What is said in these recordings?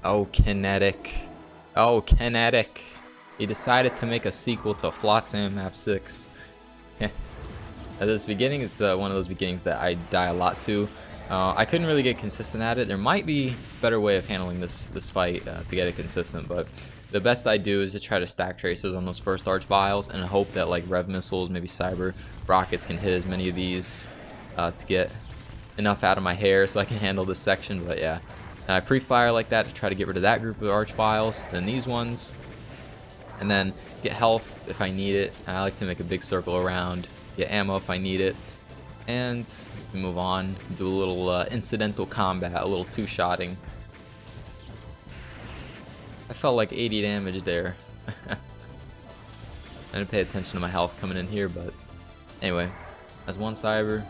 Oh, Kinetic. Oh, Kinetic. He decided to make a sequel to Flotsam Map 6. At this beginning, it's one of those beginnings that I die a lot to. I couldn't really get consistent at it. There might be a better way of handling this fight to get it consistent, but the best I do is just try to stack tracers on those first arch vials and hope that like rev missiles, maybe cyber rockets can hit as many of these to get enough out of my hair so I can handle this section. But yeah, and I pre-fire like that to try to get rid of that group of arch vials, then these ones, and then get health if I need it. And I like to make a big circle around, get ammo if I need it, and move on, do a little incidental combat, a little two-shotting. I felt like 80 damage there. I didn't pay attention to my health coming in here, but anyway, that's one cyber,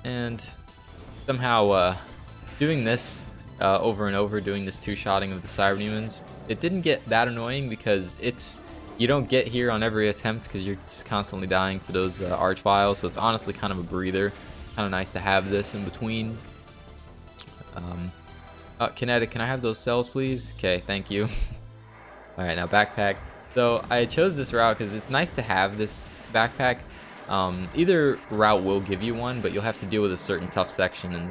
and somehow doing this over and over, doing this two-shotting of the cyber demons, it didn't get that annoying because you don't get here on every attempt because you're just constantly dying to those arch vials, so it's honestly kind of a breather. Kind of nice to have this in between. Kinetic, can I have those cells, please? Okay, thank you. Alright, now backpack. So I chose this route because it's nice to have this backpack. Either route will give you one, but you'll have to deal with a certain tough section in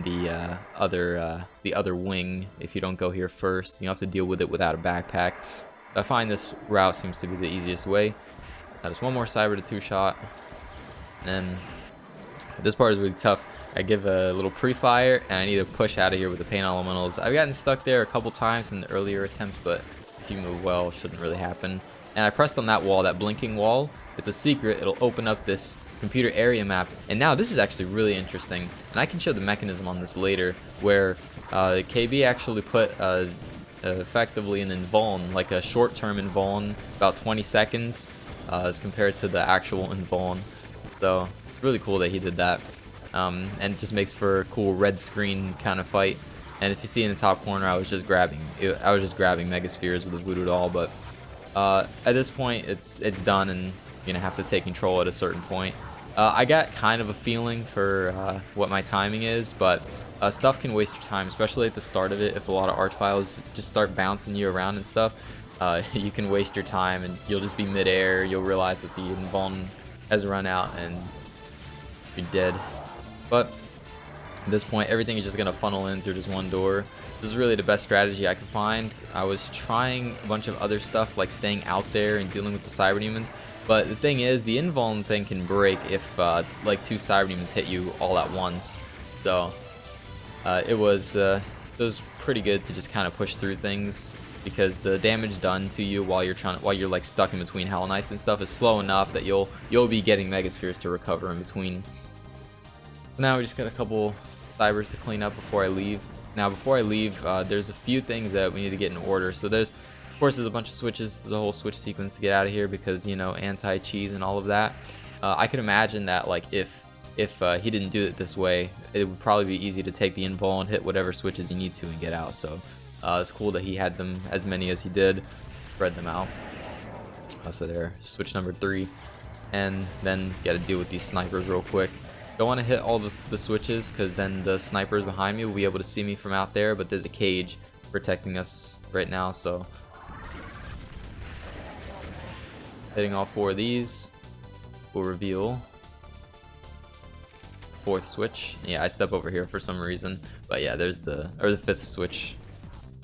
the other wing if you don't go here first. You have to deal with it without a backpack. I find this route seems to be the easiest way. Now just one more cyber to two-shot, and then this part is really tough. I give a little pre-fire, and I need to push out of here with the paint elementals. I've gotten stuck there a couple times in the earlier attempt, but if you move well, it shouldn't really happen. And I pressed on that wall, that blinking wall. It's a secret. It'll open up this computer area map. And now this is actually really interesting, and I can show the mechanism on this later, where KB actually put effectively an invuln, like a short-term invuln, about 20 seconds, as compared to the actual invuln. So it's really cool that he did that, and it just makes for a cool red screen kind of fight. And if you see in the top corner, I was just grabbing megaspheres with a voodoo doll. But at this point, it's done, and you're gonna have to take control at a certain point. I got kind of a feeling for what my timing is, but stuff can waste your time, especially at the start of it. If a lot of arch files just start bouncing you around and stuff, you can waste your time, and you'll just be midair. You'll realize that the invuln has run out, and you're dead. But at this point, everything is just gonna funnel in through this one door. This is really the best strategy I could find. I was trying a bunch of other stuff, like staying out there and dealing with the cyber demons. But the thing is, the invuln thing can break if like 2 cyber demons hit you all at once. So it was pretty good to just kind of push through things, because the damage done to you while you're like stuck in between Hell Knights and stuff is slow enough that you'll be getting megaspheres to recover in between. Now we just got a couple cybers to clean up before I leave. Now before I leave, there's a few things that we need to get in order. So there's, of course, there's a bunch of switches. There's a whole switch sequence to get out of here because, you know, anti-cheese and all of that. I could imagine that like if he didn't do it this way, it would probably be easy to take the invul and hit whatever switches you need to and get out. So it's cool that he had them, as many as he did, spread them out. So there, switch number 3, and then got to deal with these snipers real quick. Don't want to hit all the switches, because then the snipers behind me will be able to see me from out there, but there's a cage protecting us right now, so hitting all 4 of these will reveal 4th switch. Yeah, I step over here for some reason, but yeah, there's the 5th switch,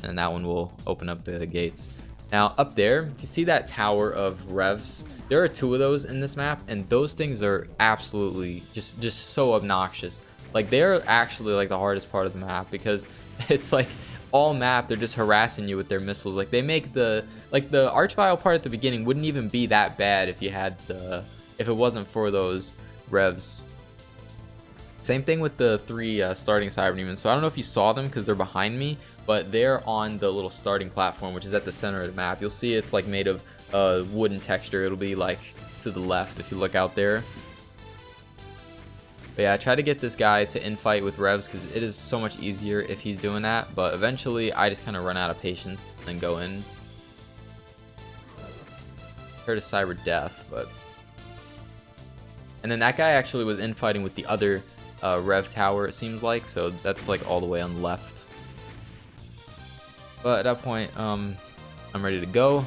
and that one will open up the gates. Now up there, you see that tower of revs? There are 2 of those in this map, and those things are absolutely just so obnoxious. Like, they're actually like the hardest part of the map, because it's like all map they're just harassing you with their missiles. Like, they make the archvile part at the beginning wouldn't even be that bad if it wasn't for those revs. Same thing with the 3 starting cyber demons. So I don't know if you saw them because they're behind me, but they're on the little starting platform, which is at the center of the map. You'll see it's like made of wooden texture. It'll be like to the left if you look out there. But yeah, I try to get this guy to infight with revs because it is so much easier if he's doing that. But eventually, I just kind of run out of patience and go in. Heard a cyber death, but... And then that guy actually was infighting with the other rev tower, it seems like. So that's like all the way on the left. But at that point, I'm ready to go.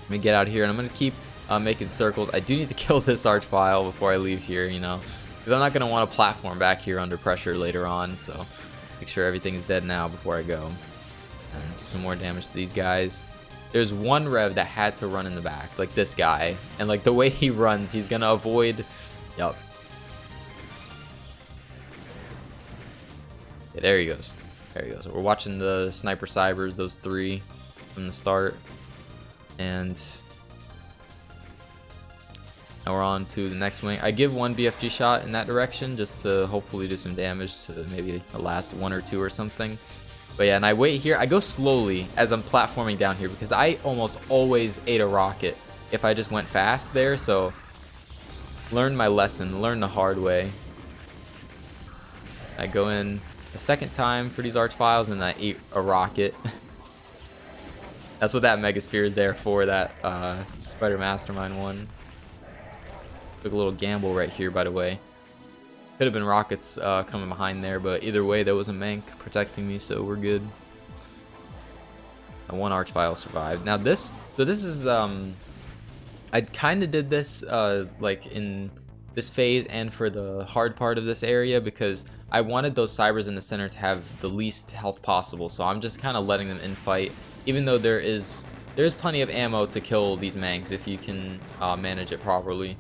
Let me get out of here, and I'm gonna keep making circles. I do need to kill this archvile before I leave here, you know, because I'm not gonna want to platform back here under pressure later on. So make sure everything's dead now before I go. And do some more damage to these guys. There's one rev that had to run in the back, like this guy, and like the way he runs, he's gonna avoid. Yup. Yeah, there he goes. There he goes. We're watching the sniper cybers, those three from the start. And now we're on to the next wing. I give one BFG shot in that direction just to hopefully do some damage to maybe the last one or two or something. But yeah, and I wait here. I go slowly as I'm platforming down here because I almost always ate a rocket if I just went fast there. So learn my lesson, learn the hard way. I go in a second time for these archviles and I ate a rocket. That's what that Megasphere is there for, that Spider Mastermind one. Took a little gamble right here, by the way. Could have been rockets coming behind there, but either way, there was a Mank protecting me, so we're good. And one archvile survived. Now this is, I kind of did this like in this phase and for the hard part of this area because I wanted those cybers in the center to have the least health possible, so I'm just kind of letting them infight. Even though there's plenty of ammo to kill these Manks if you can manage it properly.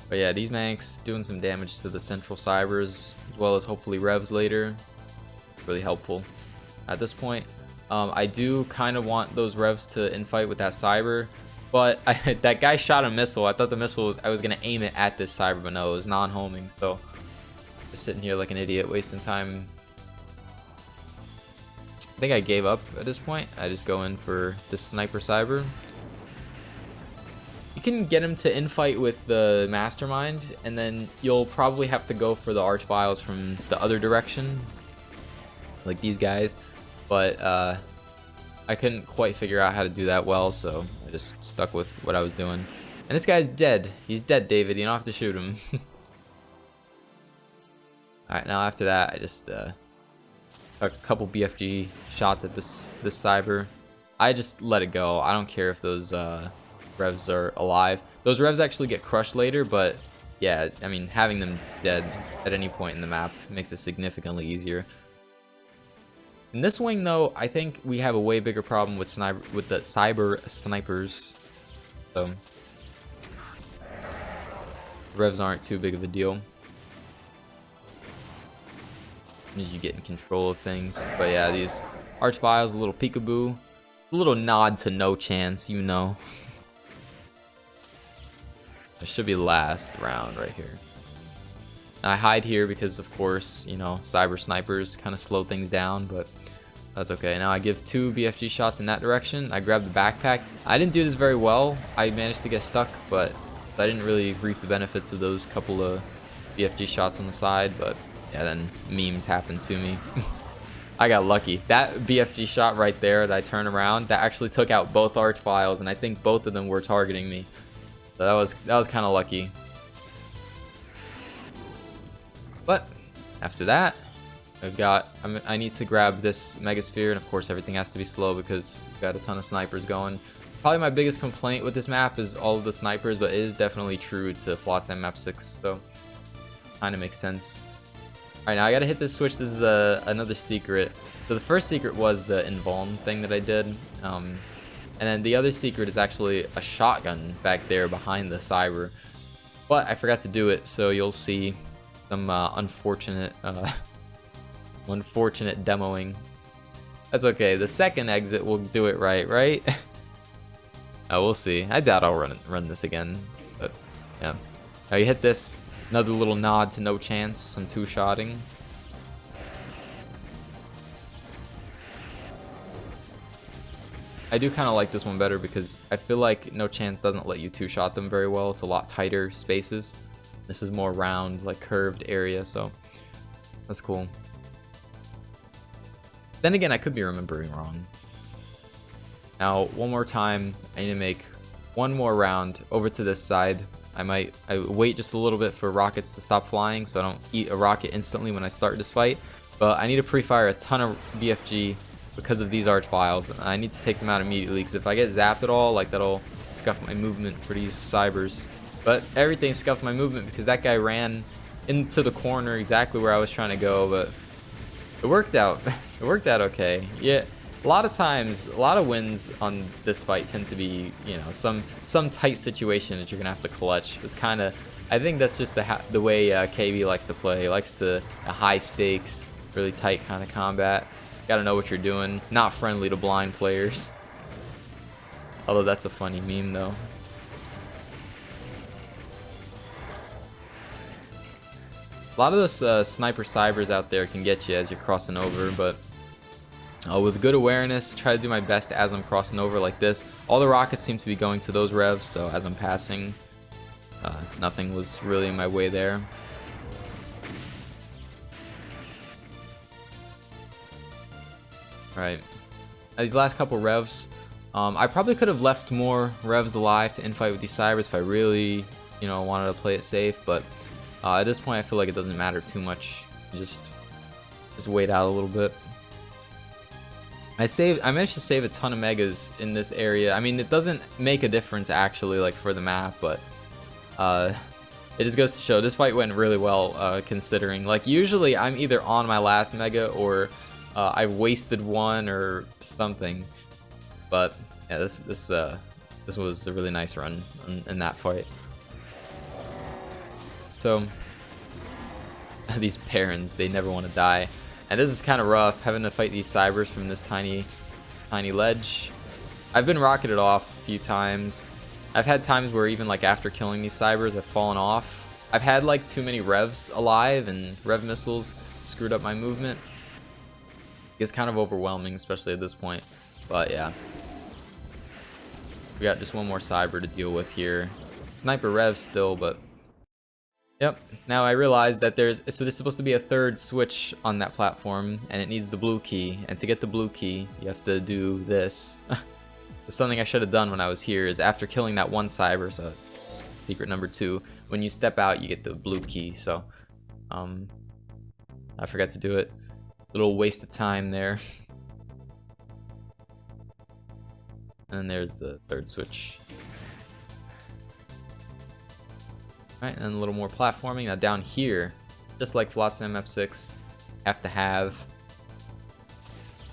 But yeah, these Manks doing some damage to the central cybers as well as hopefully revs later. Really helpful. At this point, I do kind of want those revs to infight with that cyber, but that guy shot a missile. I thought the missile was, I was gonna aim it at this cyber, but no, it was non-homing. So just sitting here like an idiot, wasting time. I think I gave up at this point. I just go in for this sniper cyber. You can get him to infight with the mastermind, and then you'll probably have to go for the archviles from the other direction, like these guys. But I couldn't quite figure out how to do that well, so I just stuck with what I was doing. And this guy's dead. He's dead, David. You don't have to shoot him. Alright, now after that, I just took a couple BFG shots at this cyber. I just let it go. I don't care if those revs are alive. Those revs actually get crushed later, but yeah, I mean, having them dead at any point in the map makes it significantly easier. In this wing, though, I think we have a way bigger problem with the cyber snipers. So revs aren't too big of a deal. You get in control of things. But yeah, these archviles, a little peekaboo, a little nod to no chance, you know. It should be last round right here. I hide here because, of course, you know, cyber snipers kind of slow things down, but that's okay. Now I give 2 BFG shots in that direction. I grab the backpack. I didn't do this very well. I managed to get stuck, but I didn't really reap the benefits of those couple of BFG shots on the side, but yeah, then memes happened to me. I got lucky. That BFG shot right there that I turned around, that actually took out both archviles, and I think both of them were targeting me. So that was kind of lucky. But after that, I've got, I need to grab this Megasphere, and of course everything has to be slow because we've got a ton of snipers going. Probably my biggest complaint with this map is all of the snipers, but it is definitely true to Flotsam Map 6, so kind of makes sense. Alright, now I gotta hit this switch. This is another secret. So the first secret was the invuln thing that I did. And then the other secret is actually a shotgun back there behind the cyber. But I forgot to do it, so you'll see some unfortunate demoing. That's okay. The second exit will do it right? Oh, we'll see. I doubt I'll run this again. But yeah. Now you hit this. Another little nod to no chance, some two-shotting. I do kind of like this one better because I feel like no chance doesn't let you two-shot them very well. It's a lot tighter spaces. This is more round, like curved area, so that's cool. Then again, I could be remembering wrong. Now, one more time, I need to make one more round over to this side. I wait just a little bit for rockets to stop flying so I don't eat a rocket instantly when I start this fight. But I need to pre-fire a ton of BFG because of these archviles. I need to take them out immediately because if I get zapped at all, like that'll scuff my movement for these cybers. But everything scuffed my movement because that guy ran into the corner exactly where I was trying to go, but it worked out. It worked out okay. Yeah, a lot of times, a lot of wins on this fight tend to be, you know, some tight situation that you're gonna have to clutch. It's kind of, I think that's just the way KB likes to play. He likes to high stakes, really tight kind of combat. Gotta know what you're doing. Not friendly to blind players. Although that's a funny meme though. A lot of those sniper cybers out there can get you as you're crossing over, but with good awareness, try to do my best as I'm crossing over like this. All the rockets seem to be going to those revs, so as I'm passing, nothing was really in my way there. Alright, these last couple revs, I probably could have left more revs alive to infight with these cybers if I really, you know, wanted to play it safe, but at this point I feel like it doesn't matter too much. Just wait out a little bit. I managed to save a ton of megas in this area. I mean, it doesn't make a difference actually, like for the map, but it just goes to show this fight went really well, considering like usually I'm either on my last mega or I've wasted one or something. But yeah, this was a really nice run in that fight. So these parents, they never want to die. And this is kind of rough, having to fight these cybers from this tiny ledge. I've been rocketed off a few times. I've had times where even like after killing these cybers, I've fallen off. I've had like too many revs alive and rev missiles screwed up my movement. It's kind of overwhelming, especially at this point. But yeah. We got just one more cyber to deal with here. Sniper rev still, but yep, now I realize that there's supposed to be a third switch on that platform, and it needs the blue key, and to get the blue key, you have to do this. Something I should have done when I was here is after killing that one cyber, so secret number 2, when you step out, you get the blue key, so, I forgot to do it. Little waste of time there. And there's the third switch. Alright, and a little more platforming. Now down here, just like Flotsam F6, have to have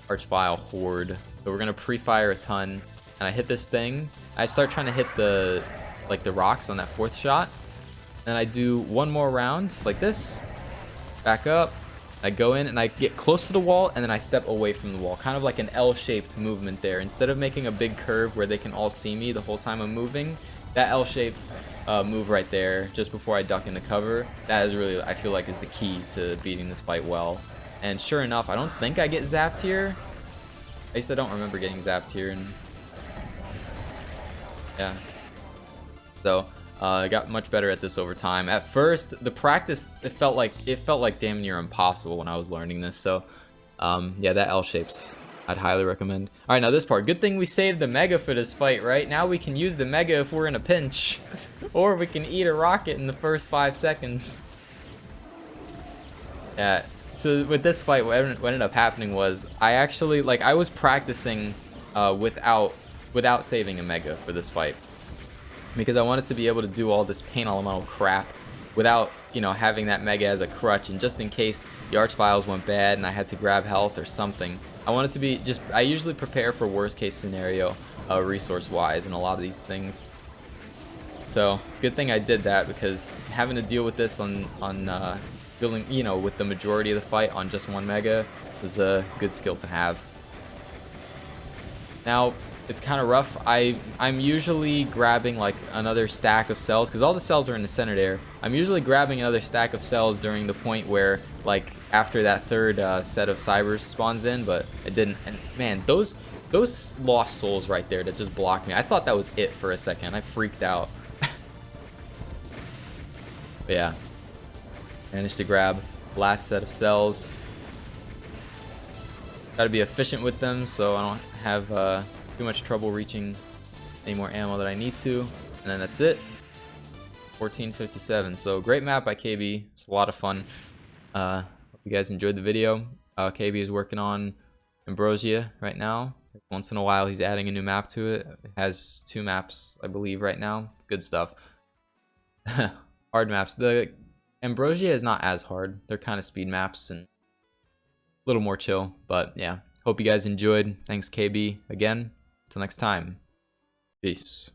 Archvile Horde. So we're gonna pre-fire a ton, and I hit this thing. I start trying to hit the rocks on that 4th shot, and I do one more round like this, back up. I go in and I get close to the wall, and then I step away from the wall, kind of like an L-shaped movement there. Instead of making a big curve where they can all see me the whole time I'm moving, that L-shaped move right there just before I duck into cover, that is really, I feel like, is the key to beating this fight well. And sure enough, I don't think I get zapped here. At least I don't remember getting zapped here. And yeah, so I got much better at this over time. At first, the practice, it felt like damn near impossible when I was learning this. So yeah, that L-shaped, I'd highly recommend. All right, now this part. Good thing we saved the mega for this fight, right? Now we can use the mega if we're in a pinch, or we can eat a rocket in the first 5 seconds. Yeah. So with this fight, what ended up happening was I actually, like, I was practicing without saving a mega for this fight, because I wanted to be able to do all this pain elemental crap without, you know, having that mega as a crutch, and just in case the archviles went bad and I had to grab health or something. I wanted to be just, I usually prepare for worst case scenario resource wise in a lot of these things. So good thing I did that, because having to deal with this on building, you know, with the majority of the fight on just one mega was a good skill to have. Now it's kind of rough. I'm usually grabbing like another stack of cells, because all the cells are in the center there. I'm usually grabbing another stack of cells during the point where, like, after that third set of cybers spawns in, but it didn't. And man, those lost souls right there that just blocked me, I thought that was it for a second. I freaked out. But yeah, managed to grab last set of cells. Gotta be efficient with them so I don't have too much trouble reaching any more ammo that I need to. And then that's it. 1457. So great map by KB. It's a lot of fun. Hope you guys enjoyed the video. KB is working on Ambrosia right now. Once in a while he's adding a new map to it. It has 2 maps, I believe, right now. Good stuff. Hard maps. The Ambrosia is not as hard. They're kind of speed maps and a little more chill. But yeah, hope you guys enjoyed. Thanks KB again. Until next time. Peace.